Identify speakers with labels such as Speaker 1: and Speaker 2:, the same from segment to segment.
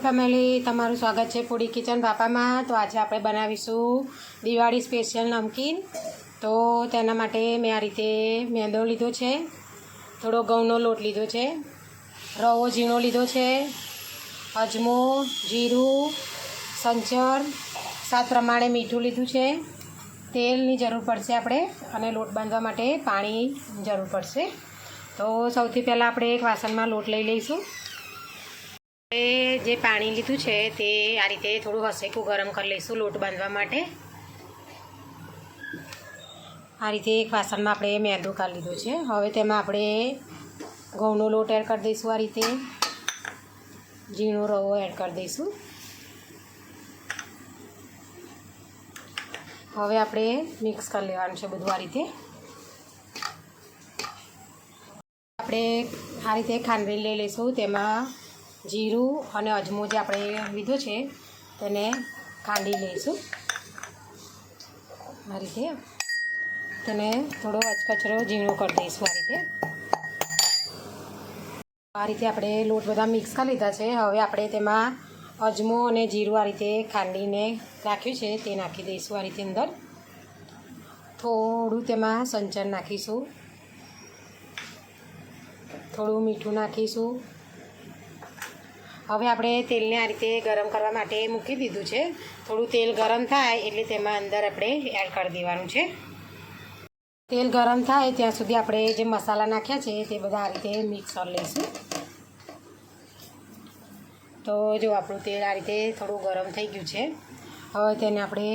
Speaker 1: Family, તમારું સ્વાગત છે ફૂડી કિચન પાપામાં। તો આજે આપણે બનાવીશું દિવાળી સ્પેશિયલ નમકીન। તો તેના માટે મેં આ રીતે મેંદો લીધો છે, થોડો ઘઉંનો લોટ લીધો છે, રવો ઝીણો લીધો છે, અજમો, જીરું, સંચર, સ્વાદ પ્રમાણે મીઠું લીધું છે, તેલની જરૂર પડશે આપણે, અને લોટ બાંધવા માટે પાણી જરૂર પડશે। તો સૌથી પહેલાં આપણે એક વાસણમાં લોટ લઈ લઈશું। જે પાણી લીધું છે તે આ રીતે થોડું હસેકું ગરમ કરી લઈશું લોટ બાંધવા માટે। આ રીતે એક વાસણમાં આપણે મેંદો કાઢી લીધો છે। હવે તેમાં આપણે ઘઉંનો લોટ એડ કરી દઈશું, આ રીતે ઝીણો રવો એડ કરી દઈશું। હવે આપણે મિક્સ કરી લેવાનું છે બધું આ રીતે। આપણે આ રીતે ખાંડવી લઈ લઈશું, તેમાં જીરું અને અજમો જે આપણે લીધો છે તેને ખાંડી લઈશું। આ રીતે તેને થોડો અચકચરો ઝીણો કરી દઈશું। આ રીતે આપણે લોટ બધા મિક્સ કરી લીધા છે। હવે આપણે તેમાં અજમો અને જીરું આ રીતે ખાંડીને રાખ્યું છે તે નાખી દઈશું। આ રીતે અંદર થોડું તેમાં સંચર નાખીશું, થોડું મીઠું નાખીશું। હવે આપણે તેલને આ રીતે ગરમ કરવા માટે મૂકી દીધું છે। થોડું તેલ ગરમ થાય એટલે તેમાં અંદર આપણે એડ કરી દેવાનું છે। તેલ ગરમ થાય ત્યાં સુધી આપણે જે મસાલા નાખ્યા છે તે બધા આ રીતે મિક્સ કરી લઈશું। તો જો આપણું તેલ આ રીતે થોડું ગરમ થઈ ગયું છે। હવે તેને આપણે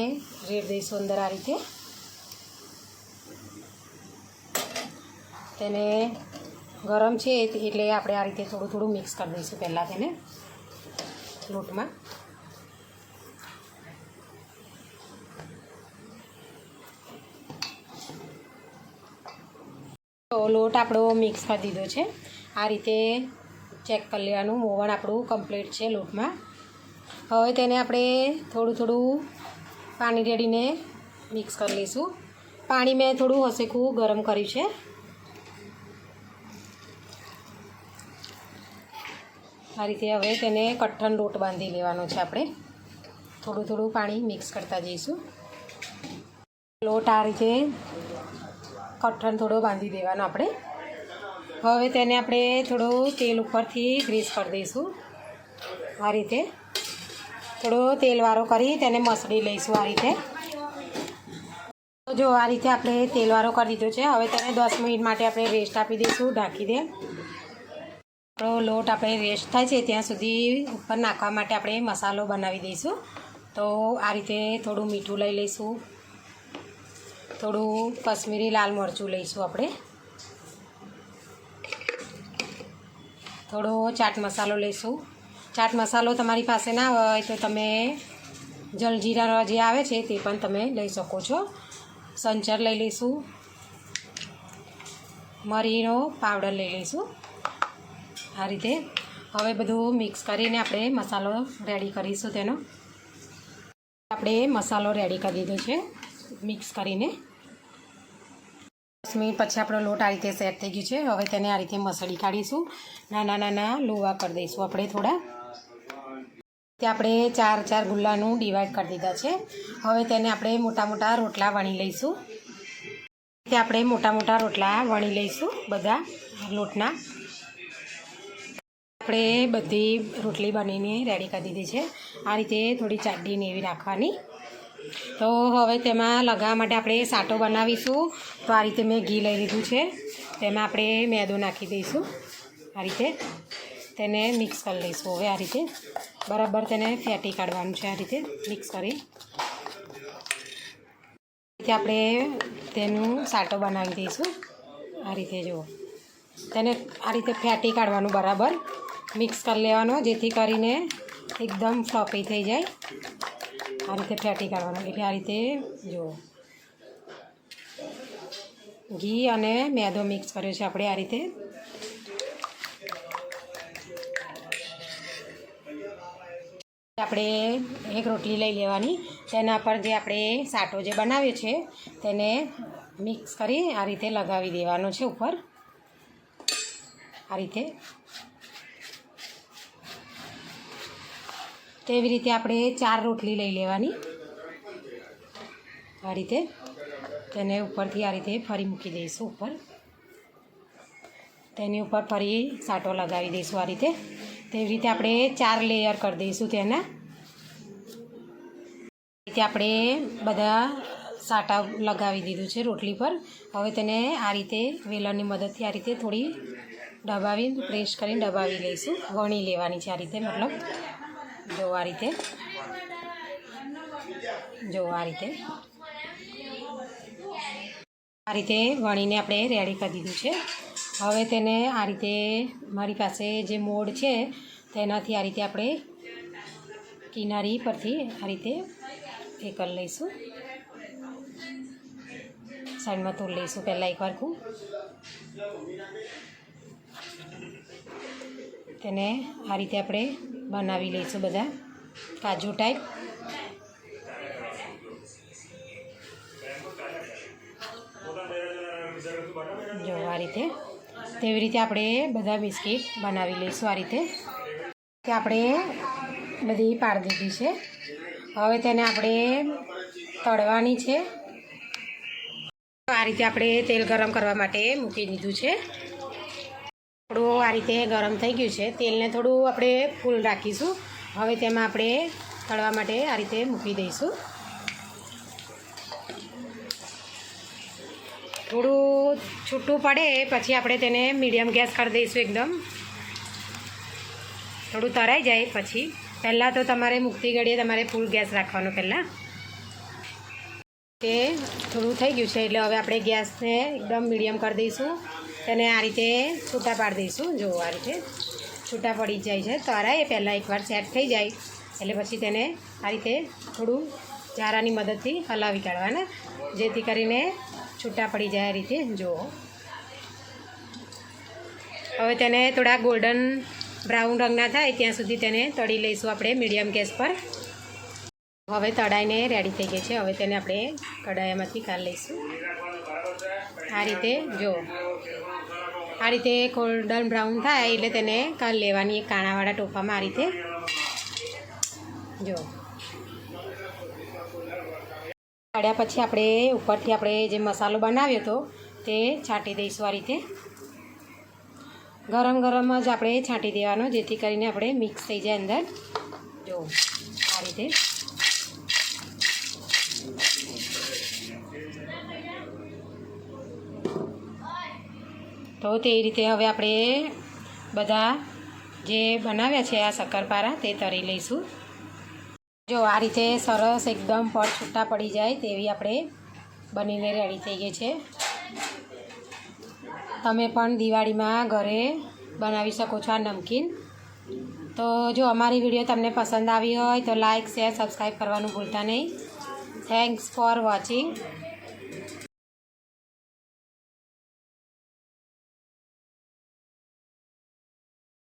Speaker 1: રેડ દઈશું અંદર આ રીતે। તેને ગરમ છે એટલે આપણે આ રીતે થોડું થોડું મિક્સ કરી દઈશું પહેલાં તેને લોટમાં। તો લોટ આપણો મિક્સ કરી દીધો છે। આ રીતે ચેક કરી લેવાનું, મોવણ આપણું કમ્પ્લીટ છે લોટમાં। હવે તેને આપણે થોડું થોડું પાણી રેડીને મિક્સ કરી લઈશું। પાણી મેં થોડું હસેકું ગરમ કર્યું છે। આ રીતે હવે તેને કઠણ લોટ બાંધી લેવાનો છે આપણે, થોડું થોડું પાણી મિક્સ કરતા જઈશું। લોટ આ રીતે કઠણ થોડો બાંધી દેવાનો આપણે। હવે તેને આપણે થોડું તેલ ઉપરથી ગ્રીસ કરી દઈશું। આ રીતે થોડો તેલવાળો કરી તેને મસળી લઈશું આ રીતે। જો આ રીતે આપણે તેલવાળો કરી દીધો છે। હવે તેને 10 મિનિટ માટે આપણે રેસ્ટ આપી દઈશું, ઢાંકી દે। આપણો લોટ આપણે રેસ્ટ થાય છે ત્યાં સુધી ઉપર નાખવા માટે આપણે મસાલો બનાવી દઈશું। તો આ રીતે થોડું મીઠું લઈ લઈશું, થોડું કશ્મીરી લાલ મરચું લઈશું આપણે, થોડો ચાટ મસાલો લઈશું। ચાટ મસાલો તમારી પાસે ના હોય તો તમે જલજીરા જે આવે છે તે પણ તમે લઈ શકો છો। સંચર લઈ લઈશું, મરીનો પાવડર લઈ લઈશું આ રીતે। હવે બધું મિક્સ કરીને આપણે મસાલો રેડી કરીશું તેનો। આપણે મસાલો રેડી કરી દીધો છે મિક્સ કરીને। 10 મિનિટ પછી આપણો લોટ આ રીતે સેટ થઈ ગયું છે। હવે તેને આ રીતે મસળી કાઢીશું, નાના નાના લોવા કરી દઈશું આપણે થોડા। તે આપણે 4 ગુલ્લાનું ડિવાઈડ કરી દીધા છે। હવે તેને આપણે મોટા મોટા રોટલા વણી લઈશું। તે આપણે મોટા મોટા રોટલા વણી લઈશું બધા લોટના। આપણે બધી રોટલી બનીને રેડી કરી દીધી છે। આ રીતે થોડી જાડી એવી રાખવાની। તો હવે તેમાં લગાવવા માટે આપણે સાટો બનાવીશું। તો આ રીતે મેં ઘી લઈ લીધું છે, તેમાં આપણે મેદો નાખી દઈશું આ રીતે, તેને મિક્સ કરી લઈશું। હવે આ રીતે બરાબર તેને ફેટી કાઢવાનું છે, આ રીતે મિક્સ કરી આપણે તેનું સાટો બનાવી દઈશું આ રીતે। જુઓ, તેને આ રીતે ફેટી કાઢવાનું, બરાબર મિક્સ કરી લેવાનો, જેથી કરીને એકદમ ફ્લફી થઈ જાય। આ રીતે ફેટી કાઢવાનું, એટલે આ રીતે જુઓ ઘી અને મેદો મિક્સ કર્યો છે આપણે આ રીતે। આપણે એક રોટલી લઈ લેવાની, તેના પર જે આપણે સાટો જે બનાવ્યો છે તેને મિક્સ કરી આ રીતે લગાવી દેવાનો છે ઉપર આ રીતે। તેવી રીતે આપણે 4 રોટલી લઈ લેવાની. આ રીતે તેને ઉપરથી આ રીતે ફરી મૂકી દઈશું ઉપર. તેની ઉપર ફરી સાટો લગાવી દઈશું આ રીતે. તેવી રીતે આપણે 4 લેયર કરી દઈશું તેના. રીતે આપણે બધા સાટા લગાવી દીધું છે રોટલી પર. હવે તેને આ રીતે વેલણની મદદથી આ રીતે થોડી દબાવી પ્રેસ કરીને દબાવી લઈશું. વણી લેવાની છે આ રીતે, મતલબ જો આ રીતે, જો આ રીતે વણીને આપણે રેડી કરી દીધું છે. હવે તેને આ રીતે મારી પાસે જે મોડ છે તેનાથી આ રીતે આપણે કિનારી પરથી આ રીતે એ કરી લઈશું. સાઈડમાં તોડી લઈશું પહેલાં એકવાર ખૂબ. તેને આ રીતે આપણે બનાવી લઈશું બધા કાજુ ટાઈપ. જો આ રીતે તેવી રીતે આપણે બધા બિસ્કિટ બનાવી લઈશું. આ રીતે કે આપણે બધી પાડી દીધી છે. હવે તેને આપણે તળવાની છે. આ રીતે આપણે તેલ ગરમ કરવા માટે મૂકી દીધું છે. થોડું આ રીતે ગરમ થઈ ગયું છે. તેલને થોડું આપણે ફૂલ રાખીશું. હવે તેમાં આપણે તળવા માટે આ રીતે મૂકી દઈશું. થોડું છૂટું પડે પછી આપણે તેને મીડિયમ ગેસ કરી દઈશું. એકદમ થોડું તળાઈ જાય પછી. પહેલાં તો તમારે મૂકતી ઘડીએ તમારે ફૂલ ગેસ રાખવાનો પહેલાં. તે થોડું થઈ ગયું છે એટલે હવે આપણે ગેસને એકદમ મીડિયમ કરી દઈશું. તેને આ રીતે છૂટા પાડી દઈશું. જો આ રીતે છૂટા પડી જાય છે. તળાય પહેલાં એકવાર સેટ થઈ જાય એટલે પછી તેને આ રીતે થોડું જારાની મદદથી હલાવી કાઢવાના, જેથી કરીને છૂટા પડી જાય. આ રીતે જુઓ. હવે તેને થોડા ગોલ્ડન બ્રાઉન રંગના થાય ત્યાં સુધી તેને તળી લઈશું આપણે મીડિયમ ગેસ પર. હવે તળાઈને રેડી થઈ ગઈ છે. હવે તેને આપણે કડાઈમાંથી કાઢી લઈશું. આ રીતે જો આ રીતે ગોલ્ડન બ્રાઉન થાય એટલે તેને કાઢી લેવાની કાણાવાળા ટોપામાં. આ રીતે જો કાઢ્યા પછી આપણે ઉપરથી આપણે જે મસાલો બનાવ્યો હતો તે છાંટી દઈશું. આ રીતે ગરમ ગરમ જ આપણે છાંટી દેવાનો, જેથી કરીને આપણે મિક્સ થઈ જાય અંદર. જો આ રીતે તો તે રીતે હવે આપણે બધા જે બનાવ્યા છે આ શક્કરપારા તે તળી લઈશું. જો આ રીતે સરસ એકદમ પડ છૂટા પડી જાય તેવી આપણે બનીને રેડી થઈ ગઈ છે. તમે પણ દિવાળીમાં ઘરે બનાવી શકો છો આ નમકીન. તો જો અમારી વિડીયો તમને પસંદ આવી હોય તો લાઇક, શેર, સબસ્ક્રાઈબ કરવાનું ભૂલતા નહીં. Thanks for watching.